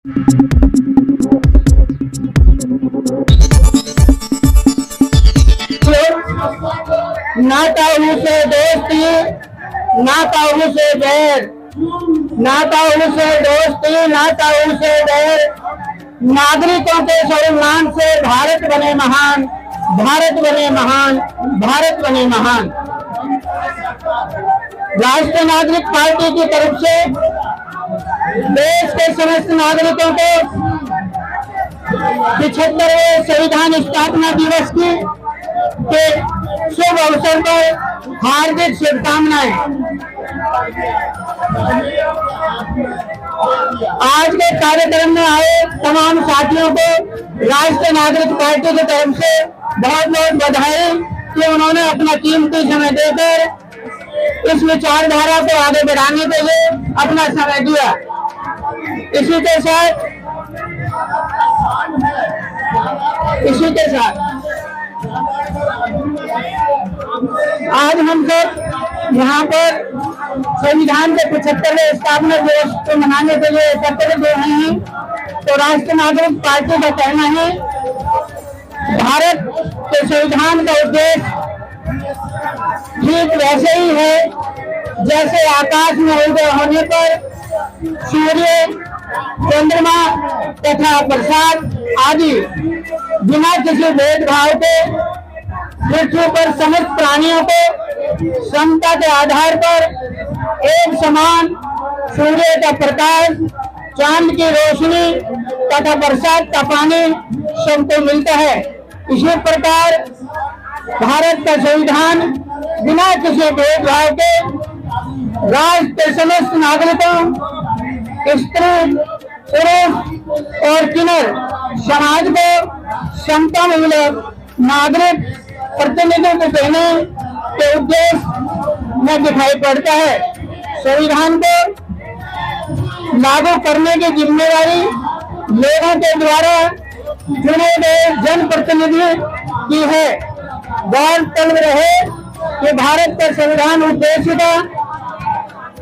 ना ताऊ से दोस्ती ना ताऊ से बैर, ना ताऊ से दोस्ती ना ताऊ से बैर, नागरिकों के सम्मान से भारत बने महान, भारत बने महान, भारत बने महान। राष्ट्रीय नागरिक पार्टी की तरफ से देश के समस्त नागरिकों को 75वें संविधान स्थापना दिवस की के शुभ अवसर पर हार्दिक शुभकामनाएं। आज के कार्यक्रम में आए तमाम साथियों को राष्ट्रीय नागरिक पार्टी की तरफ से बहुत बहुत बधाई कि उन्होंने अपना कीमती समय देकर इस विचारधारा को आगे बढ़ाने के लिए अपना समय दिया। इसी के साथ आज हम सब यहाँ पर संविधान के 75वें स्थापना दिवस को मनाने के लिए एकत्र हुए हैं। तो राष्ट्रीय नागरिक पार्टी का कहना है भारत के संविधान का उद्देश्य ठीक वैसे ही है जैसे आकाश में उदय होने पर सूर्य, चंद्रमा तथा प्रसाद आदि बिना किसी भेदभाव के पृथ्वी पर समस्त प्राणियों को समता के आधार पर एक समान सूर्य का प्रकाश, चांद की रोशनी तथा बरसात का पानी सबको मिलता है। इसी प्रकार भारत का संविधान बिना किसी भेदभाव के राष्ट्र के समस्त नागरिकों, स्त्री, पुरुष और किन्नर समाज को समता मूलक नागरिक प्रतिनिधियों को देने के उद्देश्य में दिखाई पड़ता है। संविधान को लागू करने की जिम्मेदारी लोगों के द्वारा चुने गए जनप्रतिनिधि की है। गौरतलब रहे कि भारत का संविधान उद्देशिका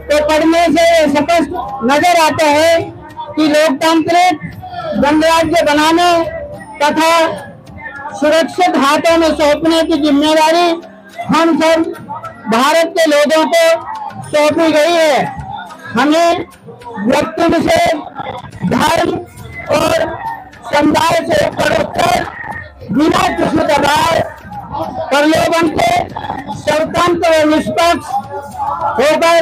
तो पढ़ने से स्पष्ट नजर आता है कि लोकतांत्रिक गणराज्य बनाने तथा सुरक्षित हाथों में सौंपने की जिम्मेदारी हम सब भारत के लोगों को सौंपी गई है। हमें व्यक्ति विशेष, धर्म और समुदाय से परोक्षकर बिना किसी दबाव, प्रलोभन के स्वतंत्र और निष्पक्ष होकर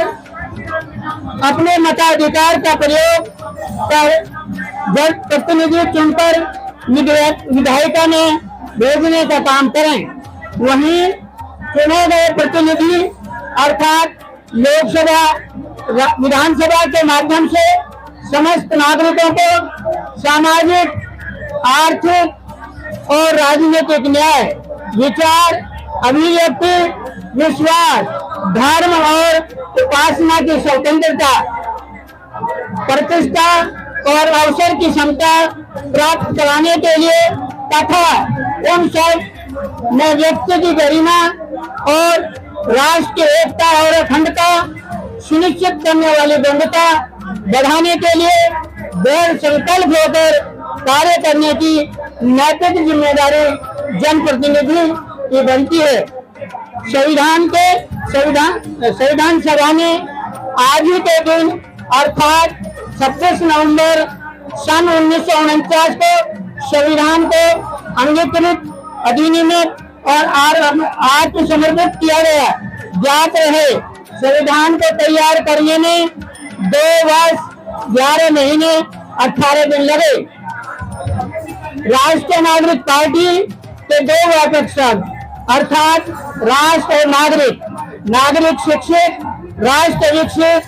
अपने मताधिकार का प्रयोग कर जनप्रतिनिधि चुनकर विधायिका में भेजने का काम करें। वहीं चुने गए प्रतिनिधि अर्थात लोकसभा, विधानसभा के माध्यम से समस्त नागरिकों को सामाजिक, आर्थिक और राजनीतिक न्याय, विचार, अभिव्यक्ति, विश्वास, धर्म और उपासना की स्वतंत्रता, प्रतिष्ठा और अवसर की क्षमता प्राप्त कराने के लिए तथा उन सब में व्यक्ति की गरिमा और राष्ट्र की एकता और अखंडता सुनिश्चित करने वाली बंधुता बढ़ाने के लिए दृढ़ संकल्प होकर कार्य करने की नैतिक जिम्मेदारी जनप्रतिनिधि की बनती है। संविधान सभा ने आज ही के दिन अर्थात 26 नवंबर सन 1949 को संविधान को अंगीकृत, अधिनियमित और आत्मसमर्पित किया गया। ज्ञात रहे संविधान को तैयार करने में 2 वर्ष 11 महीने 18 दिन लगे। राष्ट्रीय नागरिक पार्टी के 2 व्यापक शब्द अर्थात राष्ट्र और नागरिक, नागरिक शिक्षित, राष्ट्र विकसित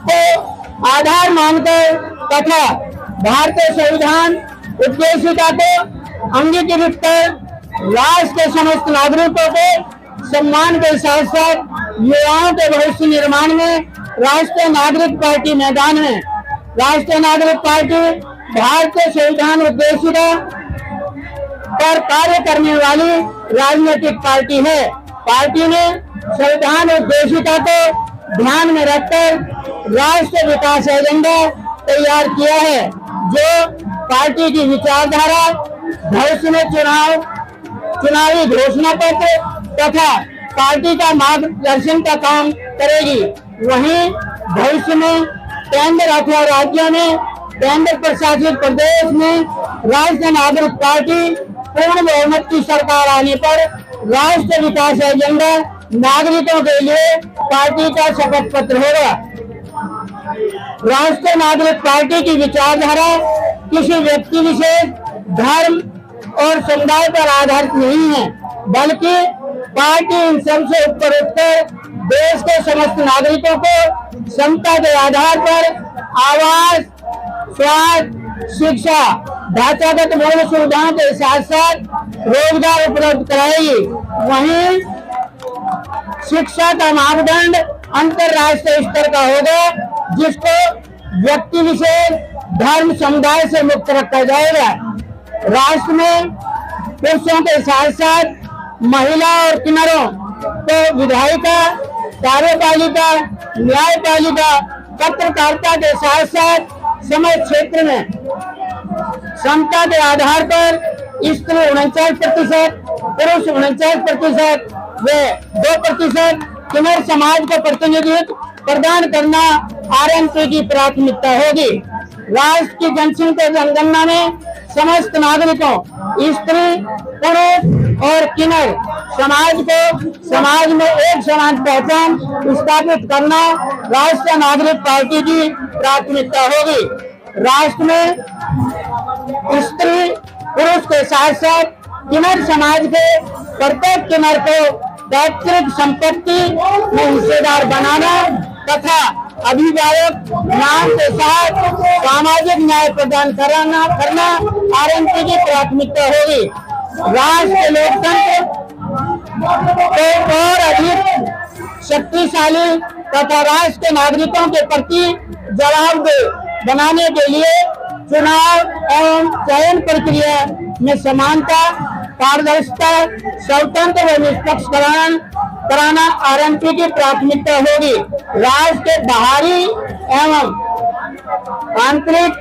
को आधार मानकर तथा भारतीय संविधान उद्देशिका को अंगीकृत कर राष्ट्र के समस्त नागरिकों को सम्मान के साथ साथ युवाओं के भविष्य निर्माण में राष्ट्रीय नागरिक पार्टी मैदान में। राष्ट्रीय नागरिक पार्टी भारतीय संविधान उद्देशिका पर कार्य करने वाली राजनीतिक पार्टी है। पार्टी ने संविधान उद्देशिका को ध्यान में रखकर राष्ट्रीय विकास एजेंडा तैयार किया है। जो पार्टी की विचारधारा, भविष्य में चुनावी घोषणा पत्र तथा पार्टी का मार्गदर्शन का काम करेगी। वहीं भविष्य में केंद्र अथवा राज्यों में, केंद्र प्रशासित प्रदेश में राष्ट्रीय नागरिक पार्टी पूर्ण बहुमत की सरकार आने पर राष्ट्रीय विकास एजेंडा नागरिकों के लिए पार्टी का शपथ पत्र होगा। राष्ट्रीय नागरिक पार्टी की विचारधारा किसी व्यक्ति विशेष, धर्म और समुदाय पर आधारित नहीं है, बल्कि पार्टी इन सबसे ऊपर उठकर देश के समस्त नागरिकों को क्षमता के आधार पर आवास, स्वास्थ्य, शिक्षा, ढांचागत मूलभूत सुविधाओं के साथ साथ रोजगार उपलब्ध कराएगी। वहीं शिक्षा का मापदंड अंतरराष्ट्रीय स्तर का होगा, जिसको व्यक्ति विशेष, धर्म, समुदाय से मुक्त रखा जाएगा। राष्ट्र में पुरुषों के साथ साथ महिला और किन्नरों को विधायिका, कार्यपालिका, न्यायपालिका, पत्रकारिता के साथ साथ समाज क्षेत्र में क्षमता के आधार पर स्त्री 49%, पुरुष 49% व 2% किन्नर समाज को प्रतिनिधित्व प्रदान करना आरएनपी की प्राथमिकता होगी। राष्ट्र की जनसंख्या जनगणना में समस्त नागरिकों, स्त्री, पुरुष और किन्नर समाज को समाज में एक समान पहचान स्थापित करना राष्ट्रीय नागरिक पार्टी की प्राथमिकता होगी। राष्ट्र में स्त्री पुरुष के साथ साथ किन्नर समाज के प्रत्येक किन्नर को पैतृक संपत्ति में हिस्सेदार बनाना तथा अभिभावक नाम के साथ सामाजिक न्याय प्रदान करना आरएनपी की प्राथमिकता होगी। राष्ट्र लोकतंत्र को और अधिक शक्तिशाली तथा राष्ट्र के नागरिकों के प्रति जवाबदेह बनाने के लिए चुनाव एवं चयन प्रक्रिया में समानता, पारदर्शिता, स्वतंत्र व निष्पक्ष कराना आरएनपी की प्राथमिकता होगी। राष्ट्र के बाहरी एवं आंतरिक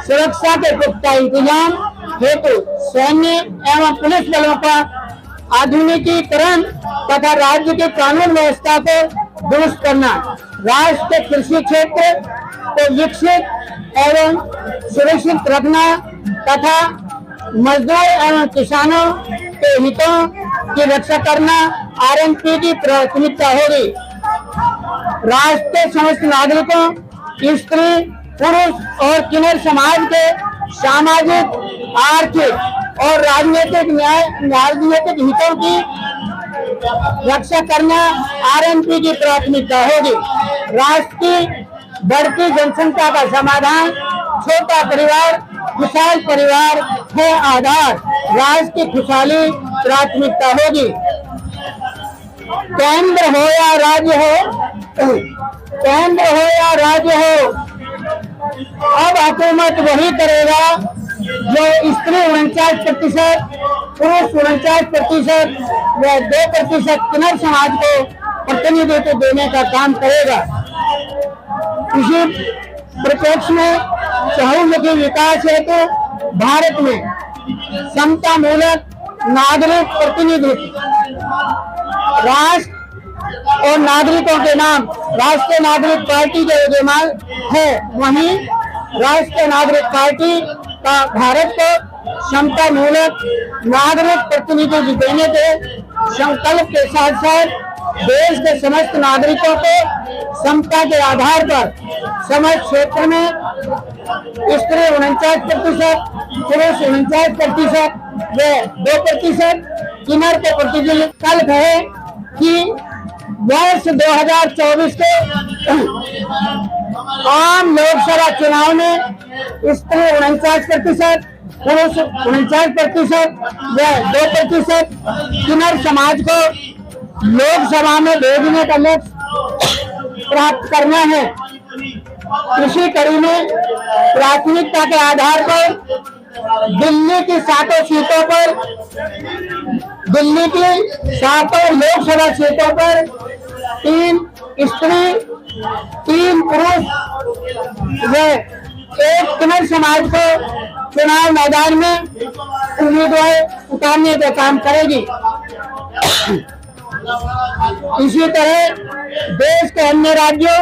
सुरक्षा के पुख्ता इंतजाम हेतु सैन्य एवं पुलिस बलों का आधुनिकीकरण तथा राज्य की कानून व्यवस्था को दुरुस्त करना, राष्ट्र के कृषि क्षेत्र को विकसित एवं सुरक्षित रखना तथा मजदूर एवं किसानों के हितों की रक्षा करना आरएनपी की प्राथमिकता होगी। राष्ट्र के समस्त नागरिकों, स्त्री, पुरुष और किन्नर समाज के सामाजिक, आर्थिक और राजनीतिक हितों की रक्षा करना आरएनपी की प्राथमिकता होगी। राष्ट्र की बढ़ती जनसंख्या का समाधान छोटा परिवार, खुशहाल परिवार है आधार, राष्ट्र की खुशहाली प्राथमिकता होगी। केंद्र हो या राज्य हो, केंद्र हो या राज्य हो, अब हुकूमत वही करेगा जो स्त्री 49%, पुरुष 49% व 2% किन्नर समाज को प्रतिनिधित्व देने का काम करेगा। इसी परिप्रेक्ष्य में बहुमुखी विकास हेतु भारत में समता मूलक नागरिक प्रतिनिधित्व राष्ट्र और नागरिकों के नाम राष्ट्रीय नागरिक पार्टी के विद्यमान है। वहीं राष्ट्रीय नागरिक पार्टी का भारत को समता मूलक नागरिक प्रतिनिधित्व देने के संकल्प के साथ साथ देश के समस्त नागरिकों को समता के आधार पर समाज क्षेत्र में स्त्री 49%, पुरुष 49% व 2% किन्नर के प्रतिनिधित्व है कि वर्ष 2024 के आम लोकसभा चुनाव में स्त्री 49%, पुरुष 49% व 2% किन्नर समाज को लोकसभा में भेजने का लक्ष्य प्राप्त करना है। इसी कड़ी में प्राथमिकता के आधार पर दिल्ली की 7 सीटों पर, दिल्ली की 7 लोकसभा सीटों पर 3 स्त्री, 3 पुरुष व एक किन्नर समाज को चुनाव मैदान में उम्मीदवार उतारने का काम करेगी। इसी तरह देश के अन्य राज्यों,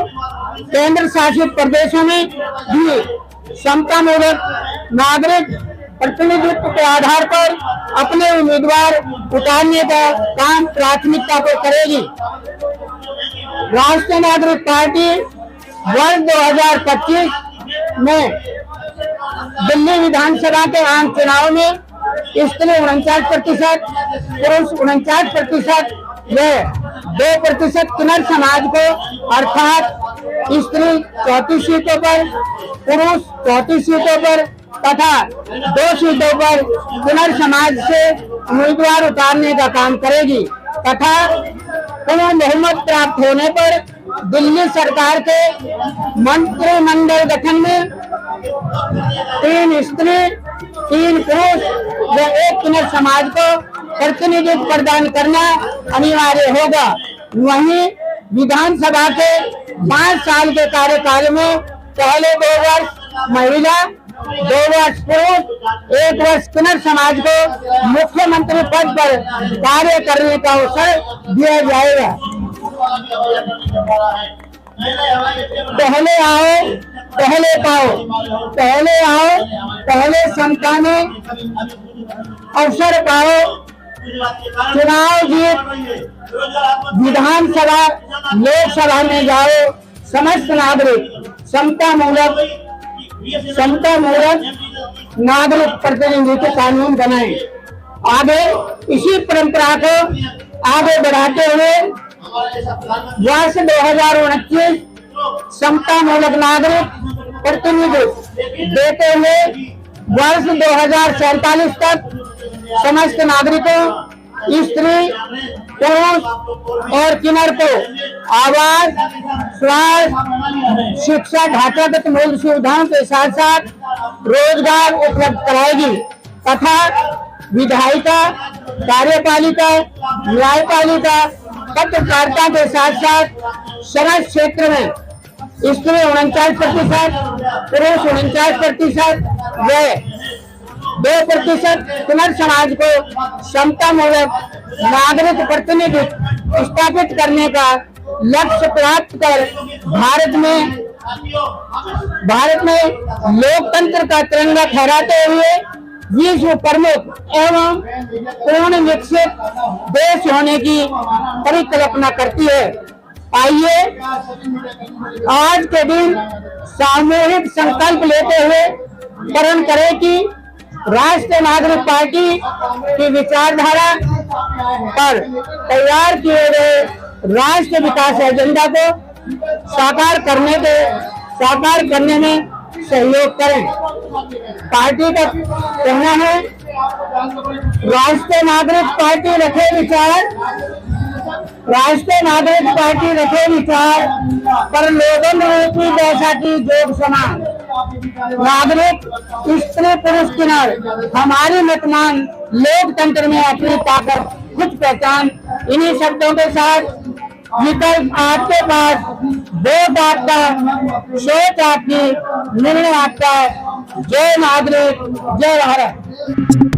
केंद्र शासित प्रदेशों में भी समतामूलक नागरिक प्रतिनिधित्व के आधार पर अपने उम्मीदवार उतारने का काम प्राथमिकता को करेगी। राष्ट्रीय नागरिक पार्टी वर्ष 2025 में दिल्ली विधानसभा के आम चुनाव में स्त्री 49%, पुरुष 49% व 2% किन्नर समाज को अर्थात स्त्री 34 सीटों पर, पुरुष 34 सीटों पर तथा 2 सीटों पर किन्नर समाज से उम्मीदवार उतारने का काम करेगी तथा पूर्ण बहुमत प्राप्त होने पर दिल्ली सरकार के मंत्रिमंडल गठन में 3 स्त्री, 3 पुरुष व 1 किन्नर समाज को प्रतिनिधित्व प्रदान करना अनिवार्य होगा। वहीं विधानसभा के 5 साल के कार्यकाल में पहले 2 वर्ष महिला, 2 वर्ष पुरुष, 1 वर्ष किन्नर समाज को मुख्यमंत्री पद पर कार्य करने का अवसर दिया जाएगा। पहले आओ पहले पाओ, पहले आओ पहले समता में अवसर पाओ। चुनाव जीत विधानसभा, लोकसभा में जाओ। समस्त नागरिक समता मूलक नागरिक प्रतिनिधित्व कानून बनाएं। आगे इसी परंपरा को आगे बढ़ाते हुए वर्ष 2029 समता मूलक नागरिक प्रतिनिधित्व देते हुए वर्ष 2047 तक समस्त नागरिकों, स्त्री, पुरुष और किन्नर को आवास, स्वास्थ्य, शिक्षा, ढांचागत मूल सुविधाओं के साथ साथ रोजगार उपलब्ध कराएगी तथा विधायिका, कार्यपालिका, न्यायपालिका, पत्रकारिता के साथ साथ समस्त क्षेत्र में स्त्री 49%, पुरुष 49% व 2% किन्नर समाज को समता मूलक नागरिक प्रतिनिधित्व स्थापित करने का लक्ष्य प्राप्त कर भारत में लोकतंत्र का तिरंगा फहराते हुए विश्व प्रमुख एवं पूर्ण विकसित देश होने की परिकल्पना करती है। आइए आज के दिन सामूहिक संकल्प लेते हुए प्रण करें कि राष्ट्रीय नागरिक पार्टी की विचारधारा पर तैयार किए गए राष्ट्रीय विकास एजेंडा को साकार करने में सहयोग करें। पार्टी का कहना है, राष्ट्रीय नागरिक पार्टी रखे विचार पर लोगन रूपी जैसा की जोग समान। नागरिक, स्त्री, पुरुष, किन्नर हमारी मतदान लोकतंत्र में अपनी ताकत खुद पहचान। इन्हीं शब्दों के साथ विकल्प आपके पास, वोट आपका, सोच आपकी, निर्णय आपका। जय नागरिक, जय भारत।